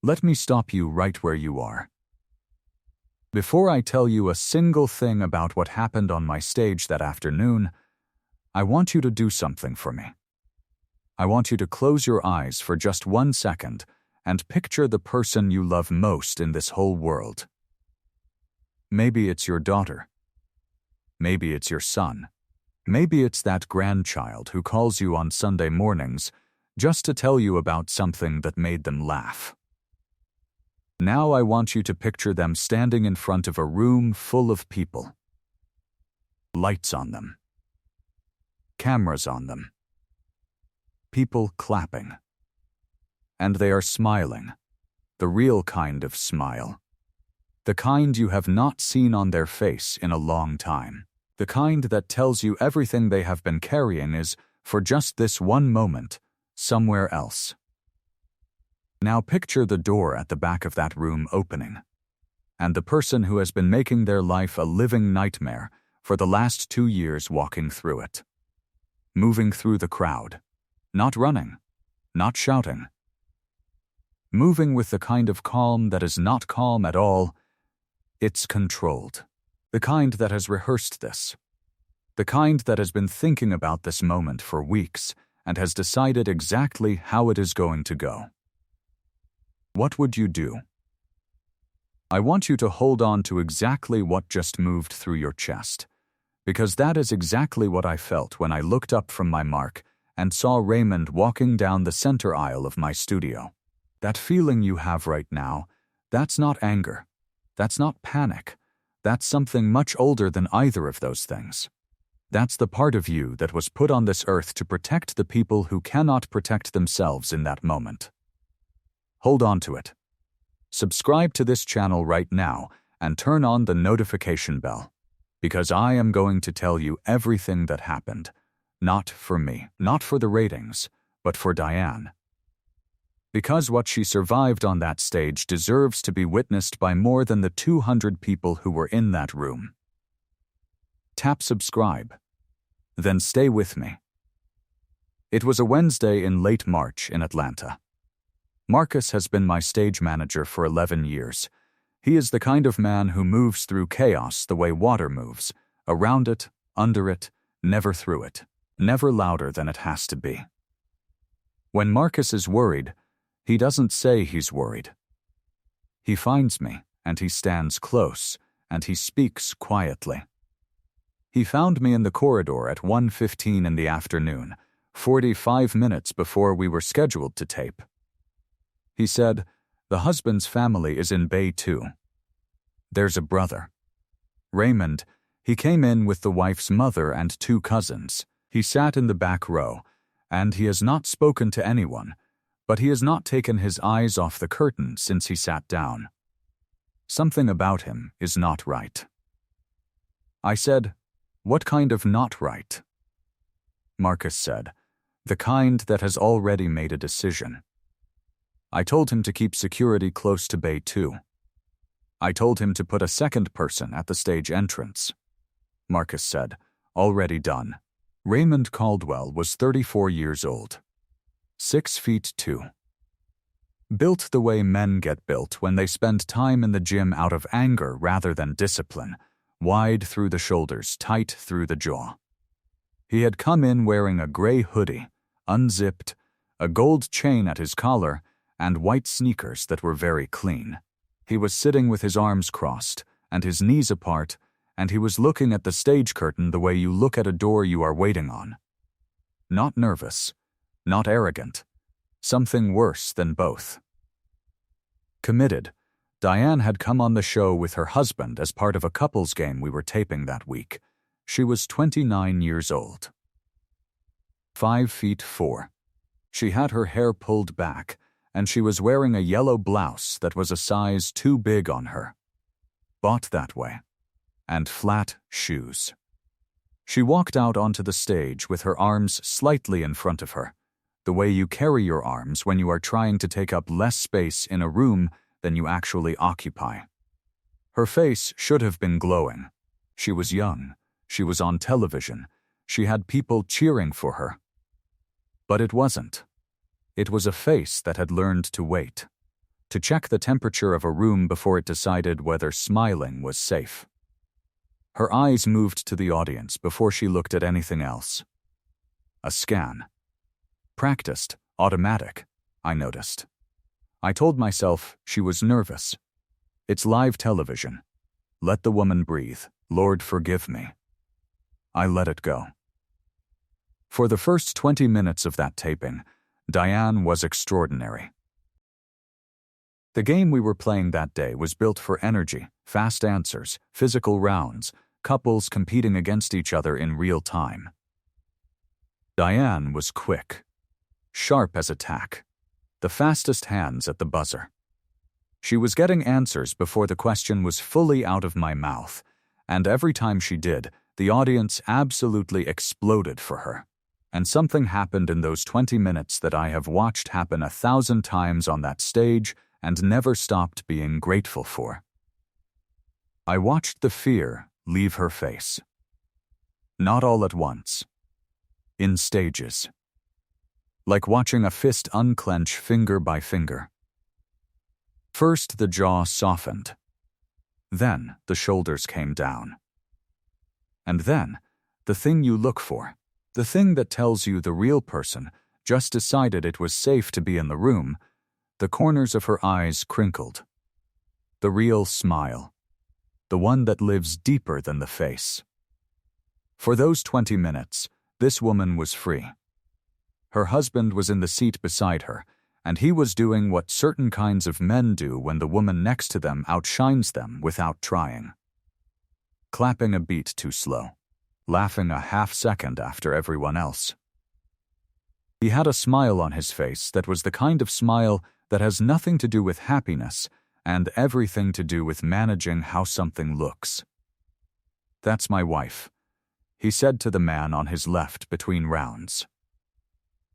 Let me stop you right where you are. Before I tell you a single thing about what happened on my stage that afternoon, I want you to do something for me. I want you to close your eyes for just 1 second and picture the person you love most in this whole world. Maybe it's your daughter. Maybe it's your son. Maybe it's that grandchild who calls you on Sunday mornings just to tell you about something that made them laugh. Now I want you to picture them standing in front of a room full of people. Lights on them. Cameras on them. People clapping. And they are smiling. The real kind of smile. The kind you have not seen on their face in a long time. The kind that tells you everything they have been carrying is, for just this one moment, somewhere else. Now picture the door at the back of that room opening, and the person who has been making their life a living nightmare for the last 2 years walking through it. Moving through the crowd. Not running. Not shouting. Moving with the kind of calm that is not calm at all. It's controlled. The kind that has rehearsed this. The kind that has been thinking about this moment for weeks and has decided exactly how it is going to go. What would you do? I want you to hold on to exactly what just moved through your chest, because that is exactly what I felt when I looked up from my mark and saw Raymond walking down the center aisle of my studio. That feeling you have right now, that's not anger. That's not panic. That's something much older than either of those things. That's the part of you that was put on this earth to protect the people who cannot protect themselves in that moment. Hold on to it. Subscribe to this channel right now and turn on the notification bell, because I am going to tell you everything that happened. Not for me, not for the ratings, but for Diane. Because what she survived on that stage deserves to be witnessed by more than the 200 people who were in that room. Tap subscribe. Then stay with me. It was a Wednesday in late March in Atlanta. Marcus has been my stage manager for 11 years. He is the kind of man who moves through chaos the way water moves, around it, under it, never through it, never louder than it has to be. When Marcus is worried, he doesn't say he's worried. He finds me, and he stands close, and he speaks quietly. He found me in the corridor at 1:15 in the afternoon, 45 minutes before we were scheduled to tape. He said, "The husband's family is in Bay 2. There's a brother. Raymond, he came in with the wife's mother and 2 cousins. He sat in the back row, and he has not spoken to anyone, but he has not taken his eyes off the curtain since he sat down. Something about him is not right." I said, "What kind of not right?" Marcus said, "The kind that has already made a decision." I told him to keep security close to Bay 2. I told him to put a second person at the stage entrance. Marcus said, "Already done." Raymond Caldwell was 34 years old. 6'2". Built the way men get built when they spend time in the gym out of anger rather than discipline, wide through the shoulders, tight through the jaw. He had come in wearing a gray hoodie, unzipped, a gold chain at his collar, and white sneakers that were very clean. He was sitting with his arms crossed and his knees apart, and he was looking at the stage curtain the way you look at a door you are waiting on. Not nervous, not arrogant, something worse than both. Committed, Diane had come on the show with her husband as part of a couples game we were taping that week. She was 29 years old. 5'4". She had her hair pulled back, and she was wearing a yellow blouse that was a size too big on her. Bought that way. And flat shoes. She walked out onto the stage with her arms slightly in front of her, the way you carry your arms when you are trying to take up less space in a room than you actually occupy. Her face should have been glowing. She was young. She was on television. She had people cheering for her. But it wasn't. It was a face that had learned to wait. to check the temperature of a room before it decided whether smiling was safe. Her eyes moved to the audience before she looked at anything else. A scan. Practiced, automatic, I noticed. I told myself she was nervous. It's live television. Let the woman breathe. Lord, forgive me. I let it go. For the first 20 minutes of that taping, Diane was extraordinary. The game we were playing that day was built for energy, fast answers, physical rounds, couples competing against each other in real time. Diane was quick, sharp as a tack, the fastest hands at the buzzer. She was getting answers before the question was fully out of my mouth, and every time she did, the audience absolutely exploded for her. And something happened in those 20 minutes that I have watched happen 1,000 times on that stage and never stopped being grateful for. I watched the fear leave her face. Not all at once. In stages. Like watching a fist unclench finger by finger. First, the jaw softened. Then, the shoulders came down. And then, the thing you look for, the thing that tells you the real person just decided it was safe to be in the room, the corners of her eyes crinkled. The real smile. The one that lives deeper than the face. For those 20 minutes, this woman was free. Her husband was in the seat beside her, and he was doing what certain kinds of men do when the woman next to them outshines them without trying. Clapping a beat too slow. Laughing a half-second after everyone else. He had a smile on his face that was the kind of smile that has nothing to do with happiness and everything to do with managing how something looks. "That's my wife," he said to the man on his left between rounds.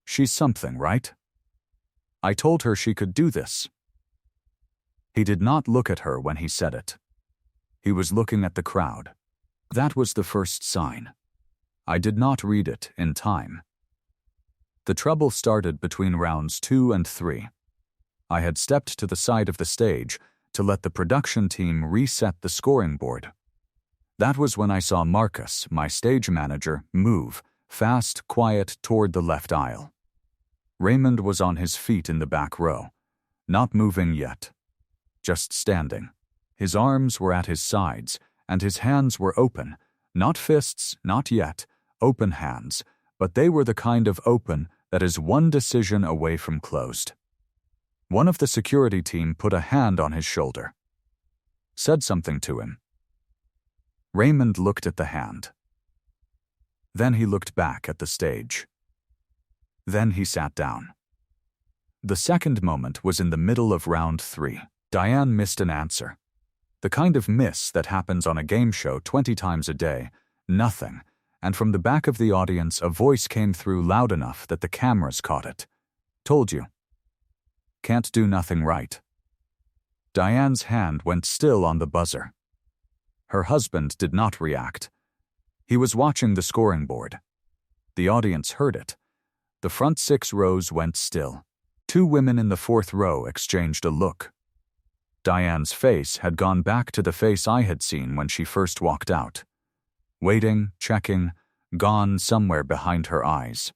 "She's something, right? I told her she could do this." He did not look at her when he said it. He was looking at the crowd. That was the first sign. I did not read it in time. The trouble started between rounds 2 and 3. I had stepped to the side of the stage to let the production team reset the scoring board. That was when I saw Marcus, my stage manager, move, fast, quiet, toward the left aisle. Raymond was on his feet in the back row, not moving yet, just standing. His arms were at his sides, and his hands were open, not fists, not yet, open hands, but they were the kind of open that is one decision away from closed. One of the security team put a hand on his shoulder. Said something to him. Raymond looked at the hand. Then he looked back at the stage. Then he sat down. The second moment was in the middle of round 3. Diane missed an answer. The kind of miss that happens on a game show 20 times a day, nothing, and from the back of the audience a voice came through loud enough that the cameras caught it. "Told you. Can't do nothing right." Diane's hand went still on the buzzer. Her husband did not react. He was watching the scoring board. The audience heard it. The front 6 rows went still. 2 women in the 4th row exchanged a look. Diane's face had gone back to the face I had seen when she first walked out. Waiting, checking, gone somewhere behind her eyes.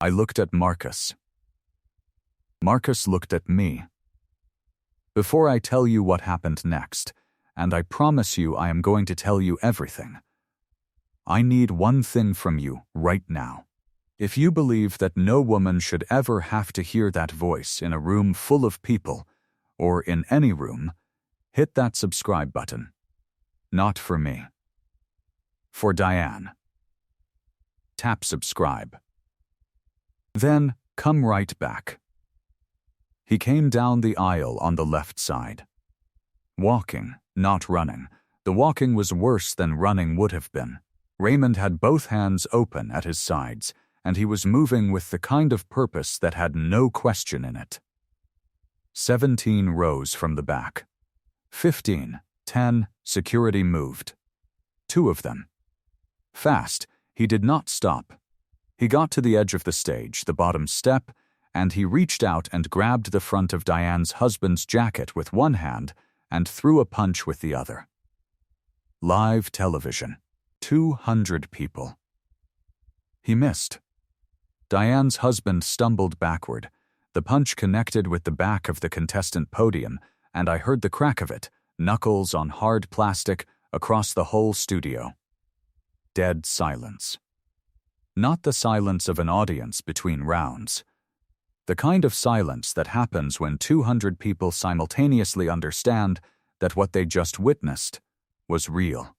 I looked at Marcus. Marcus looked at me. Before I tell you what happened next, and I promise you I am going to tell you everything, I need one thing from you right now. If you believe that no woman should ever have to hear that voice in a room full of people, or in any room, hit that subscribe button. Not for me. For Diane. Tap subscribe. Then come right back. He came down the aisle on the left side. Walking, not running. The walking was worse than running would have been. Raymond had both hands open at his sides, and he was moving with the kind of purpose that had no question in it. 17 rows from the back. 15, 10, security moved. 2 of them. Fast, he did not stop. He got to the edge of the stage, the bottom step, and he reached out and grabbed the front of Diane's husband's jacket with one hand and threw a punch with the other. Live television. 200 people. He missed. Diane's husband stumbled backward. The punch connected with the back of the contestant podium, and I heard the crack of it, knuckles on hard plastic, across the whole studio. Dead silence. Not the silence of an audience between rounds. The kind of silence that happens when 200 people simultaneously understand that what they just witnessed was real.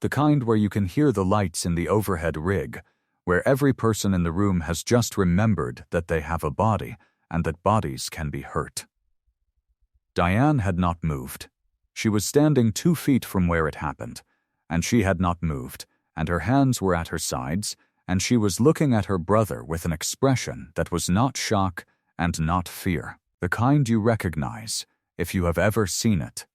The kind where you can hear the lights in the overhead rig, where every person in the room has just remembered that they have a body and that bodies can be hurt. Diane had not moved. She was standing 2 feet from where it happened, and she had not moved, and her hands were at her sides, and she was looking at her brother with an expression that was not shock and not fear, the kind you recognize if you have ever seen it.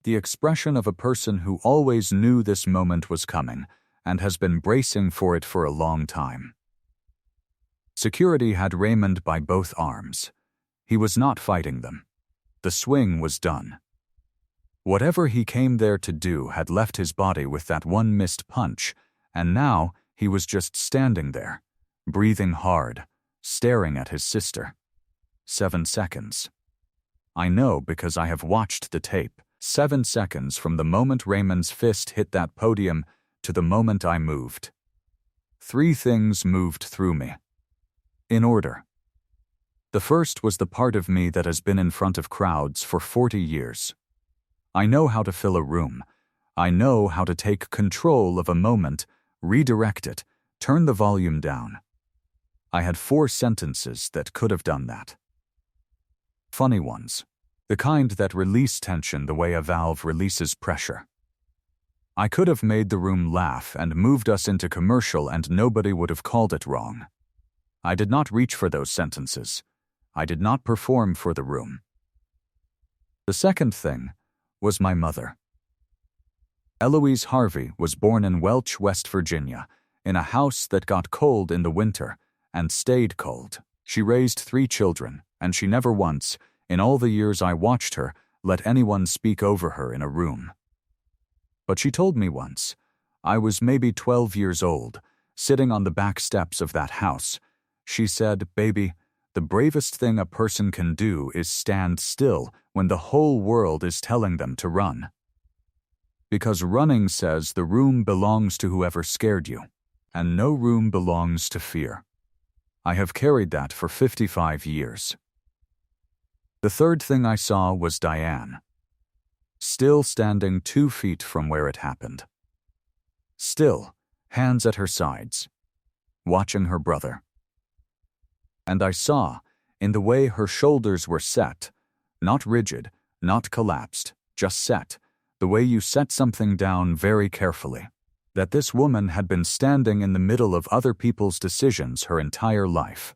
The expression of a person who always knew this moment was coming and has been bracing for it for a long time. Security had Raymond by both arms. He was not fighting them. The swing was done. Whatever he came there to do had left his body with that one missed punch, and now he was just standing there, breathing hard, staring at his sister. 7 seconds. I know because I have watched the tape. 7 seconds from the moment Raymond's fist hit that podium to the moment I moved. 3 things moved through me. In order. The first was the part of me that has been in front of crowds for 40 years. I know how to fill a room. I know how to take control of a moment, redirect it, turn the volume down. I had 4 sentences that could have done that. Funny ones. The kind that release tension the way a valve releases pressure. I could have made the room laugh and moved us into commercial and nobody would have called it wrong. I did not reach for those sentences. I did not perform for the room. The second thing was my mother. Eloise Harvey was born in Welch, West Virginia, in a house that got cold in the winter and stayed cold. She raised 3 children, and she never once, in all the years I watched her, let anyone speak over her in a room. But she told me once, I was maybe 12 years old, sitting on the back steps of that house. She said, "Baby, the bravest thing a person can do is stand still when the whole world is telling them to run. Because running says the room belongs to whoever scared you, and no room belongs to fear." I have carried that for 55 years. The third thing I saw was Diane. Still standing 2 feet from where it happened. Still, hands at her sides, watching her brother. And I saw, in the way her shoulders were set, not rigid, not collapsed, just set, the way you set something down very carefully, that this woman had been standing in the middle of other people's decisions her entire life,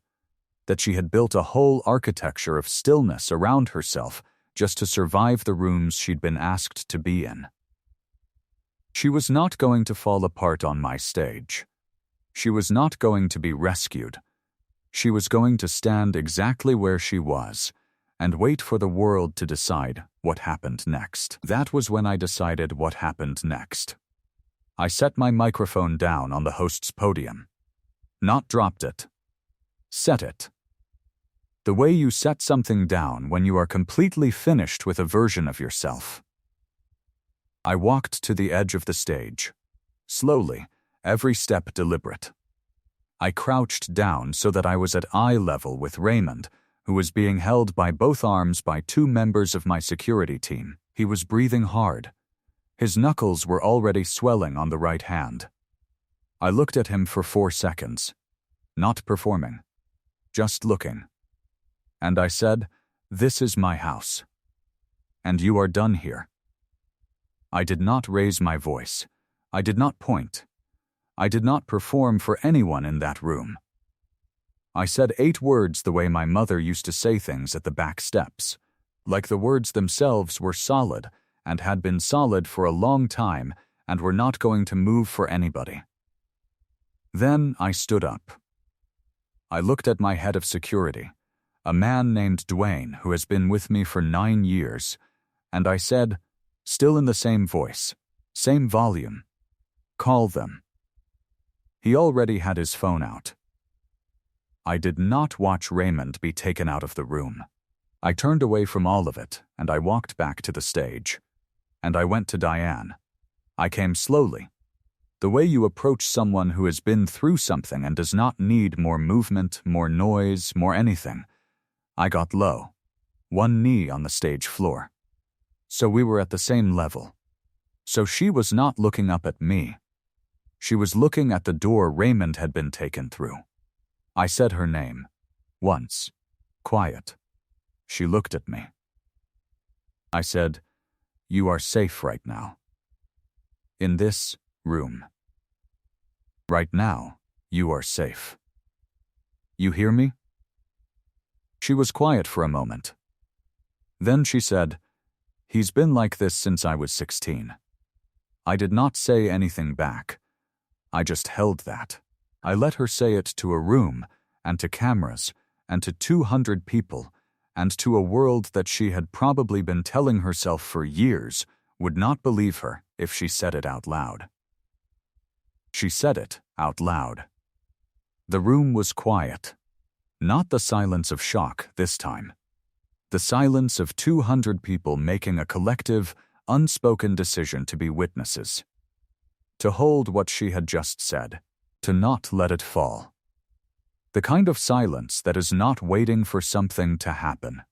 that she had built a whole architecture of stillness around herself just to survive the rooms she'd been asked to be in. She was not going to fall apart on my stage. She was not going to be rescued. She was going to stand exactly where she was and wait for the world to decide what happened next. That was when I decided what happened next. I set my microphone down on the host's podium. Not dropped it. Set it. The way you set something down when you are completely finished with a version of yourself. I walked to the edge of the stage. Slowly, every step deliberate. I crouched down so that I was at eye level with Raymond, who was being held by both arms by 2 members of my security team. He was breathing hard. His knuckles were already swelling on the right hand. I looked at him for 4 seconds. Not performing. Just looking. And I said, "This is my house. And you are done here." I did not raise my voice. I did not point. I did not perform for anyone in that room. I said 8 words the way my mother used to say things at the back steps, like the words themselves were solid and had been solid for a long time and were not going to move for anybody. Then I stood up. I looked at my head of security, a man named Diane who has been with me for 9 years, and I said, still in the same voice, same volume, "Call them." He already had his phone out. I did not watch Raymond be taken out of the room. I turned away from all of it, and I walked back to the stage. And I went to Diane. I came slowly. The way you approach someone who has been through something and does not need more movement, more noise, more anything. I got low, one knee on the stage floor. So we were at the same level. So she was not looking up at me. She was looking at the door Raymond had been taken through. I said her name. Once. Quiet. She looked at me. I said, "You are safe right now. In this room. Right now, you are safe. You hear me?" She was quiet for a moment. Then she said, "He's been like this since I was 16. I did not say anything back. I just held that. I let her say it to a room, and to cameras, and to 200 people, and to a world that she had probably been telling herself for years would not believe her if she said it out loud. She said it out loud. The room was quiet. Not the silence of shock this time. The silence of 200 people making a collective, unspoken decision to be witnesses. To hold what she had just said. To not let it fall. The kind of silence that is not waiting for something to happen.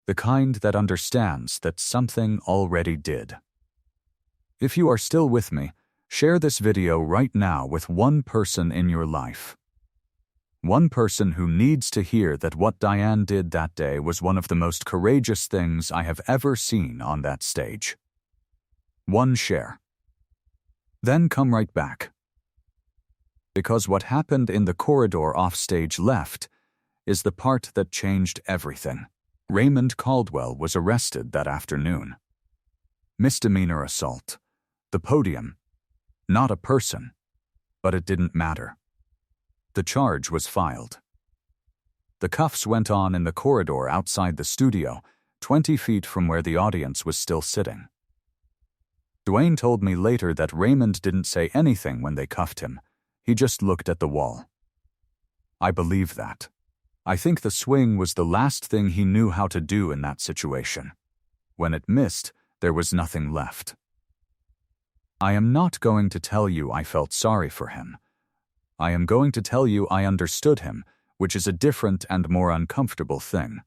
The kind that understands that something already did. If you are still with me, share this video right now with one person in your life. One person who needs to hear that what Diane did that day was one of the most courageous things I have ever seen on that stage. One share. Then come right back. Because what happened in the corridor off stage left is the part that changed everything. Raymond Caldwell was arrested that afternoon. Misdemeanor assault. The podium. Not a person. But it didn't matter. The charge was filed. The cuffs went on in the corridor outside the studio, 20 feet from where the audience was still sitting. Diane told me later that Raymond didn't say anything when they cuffed him. He just looked at the wall. I believe that. I think the swing was the last thing he knew how to do in that situation. When it missed, there was nothing left. I am not going to tell you I felt sorry for him. I am going to tell you I understood him, which is a different and more uncomfortable thing.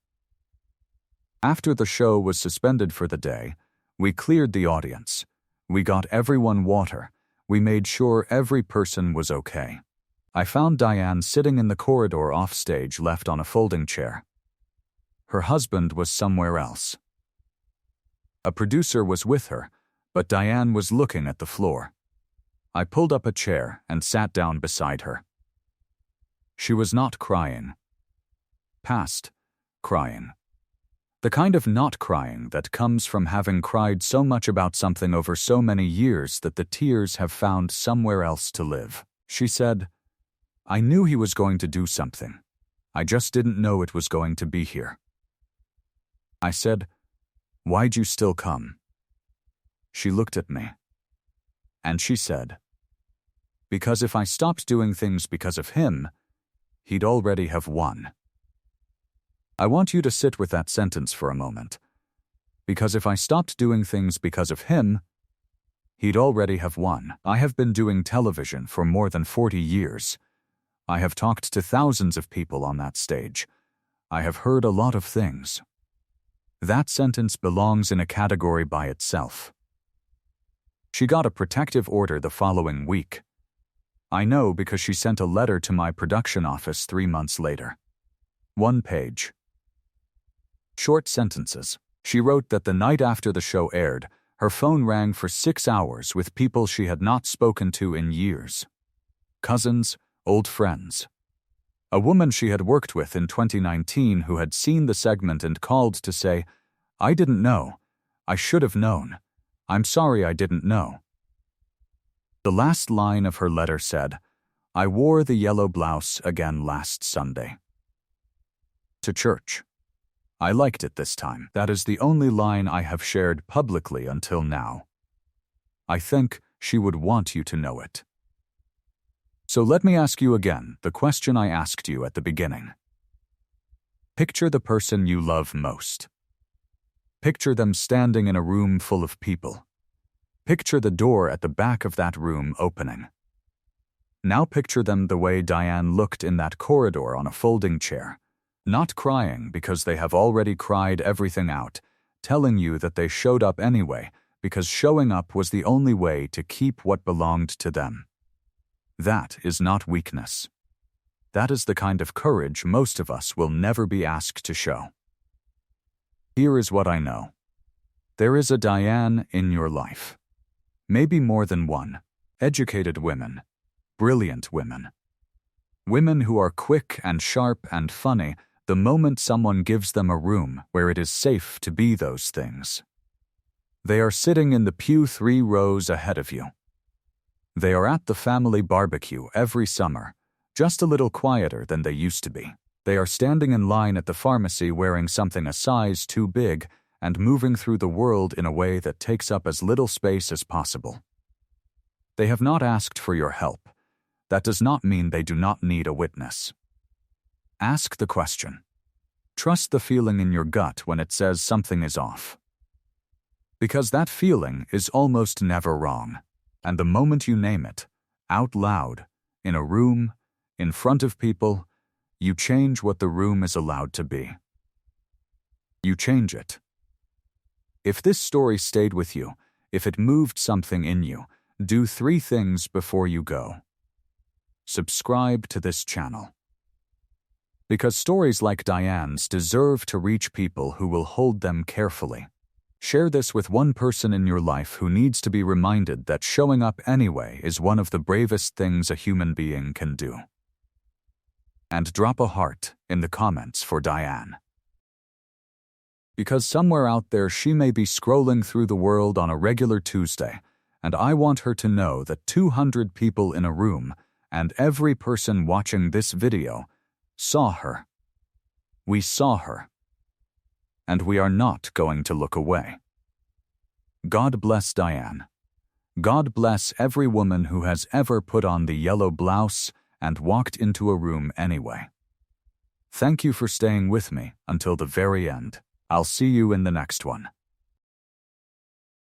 After the show was suspended for the day, we cleared the audience. We got everyone water. We made sure every person was okay. I found Diane sitting in the corridor off stage, left on a folding chair. Her husband was somewhere else. A producer was with her, but Diane was looking at the floor. I pulled up a chair and sat down beside her. She was not crying. Past crying. The kind of not crying that comes from having cried so much about something over so many years that the tears have found somewhere else to live. She said, "I knew he was going to do something. I just didn't know it was going to be here." I said, "Why'd you still come?" She looked at me. And she said, "Because if I stopped doing things because of him, he'd already have won." I want you to sit with that sentence for a moment. Because if I stopped doing things because of him, he'd already have won. I have been doing television for more than 40 years. I have talked to thousands of people on that stage. I have heard a lot of things. That sentence belongs in a category by itself. She got a protective order the following week. I know because she sent a letter to my production office 3 months later. 1 page. Short sentences. She wrote that the night after the show aired, her phone rang for 6 hours with people she had not spoken to in years. Cousins, old friends. A woman she had worked with in 2019 who had seen the segment and called to say, "I didn't know. I should have known. I'm sorry I didn't know." The last line of her letter said, I wore the yellow blouse again last Sunday. To church. I liked it this time. That is the only line I have shared publicly until now. I think she would want you to know it. So let me ask you again the question I asked you at the beginning. Picture the person you love most. Picture them standing in a room full of people. Picture the door at the back of that room opening. Now picture them the way Diane looked in that corridor on a folding chair, not crying because they have already cried everything out, telling you that they showed up anyway because showing up was the only way to keep what belonged to them. That is not weakness. That is the kind of courage most of us will never be asked to show. Here is what I know. There is a Diane in your life. Maybe more than one. Educated women. Brilliant women. Women who are quick and sharp and funny the moment someone gives them a room where it is safe to be those things. They are sitting in the pew 3 rows ahead of you. They are at the family barbecue every summer, just a little quieter than they used to be. They are standing in line at the pharmacy wearing something a size too big and moving through the world in a way that takes up as little space as possible. They have not asked for your help. That does not mean they do not need a witness. Ask the question. Trust the feeling in your gut when it says something is off. Because that feeling is almost never wrong, and the moment you name it, out loud, in a room, in front of people, you change what the room is allowed to be. You change it. If this story stayed with you, if it moved something in you, do 3 things before you go. Subscribe to this channel. Because stories like Diane's deserve to reach people who will hold them carefully. Share this with one person in your life who needs to be reminded that showing up anyway is one of the bravest things a human being can do. And drop a heart in the comments for Diane. Because somewhere out there she may be scrolling through the world on a regular Tuesday, and I want her to know that 200 people in a room and every person watching this video saw her. We saw her. And we are not going to look away. God bless Diane. God bless every woman who has ever put on the yellow blouse and walked into a room anyway. Thank you for staying with me until the very end. I'll see you in the next one.